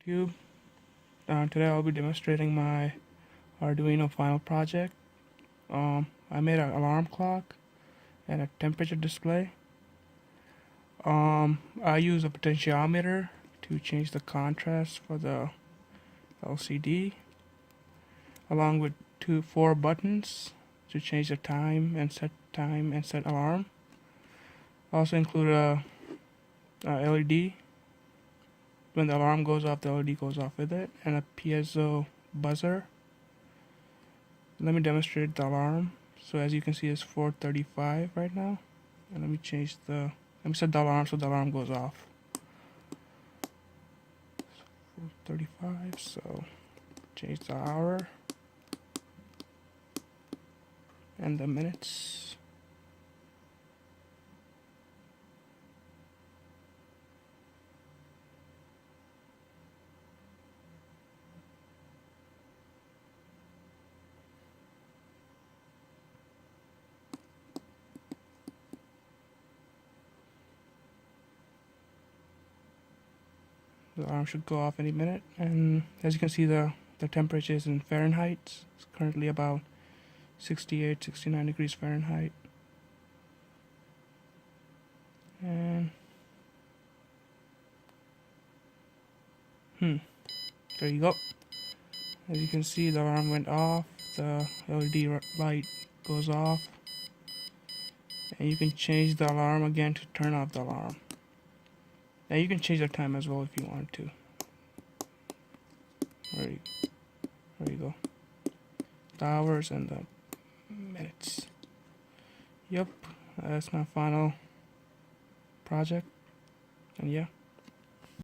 YouTube. Today I'll be demonstrating my Arduino final project. I made an alarm clock and a temperature display. I use a potentiometer to change the contrast for the LCD, along with four buttons to change the time and set alarm. I also include a LED. When the alarm goes off, the LED goes off with it, and a piezo buzzer. Let me demonstrate the alarm. So as you can see, it's 4:35 right now, and let me set the alarm so the alarm goes off. 4:35. So change the hour and the minutes. The alarm should go off any minute, and as you can see, the temperature is in Fahrenheit. It's currently about 68, 69 degrees Fahrenheit. And there you go. As you can see, the alarm went off, the LED light goes off, and you can change the alarm again to turn off the alarm. Now you can change the time as well if you want to. There you go. The hours and the minutes. Yep, that's my final project. And yeah.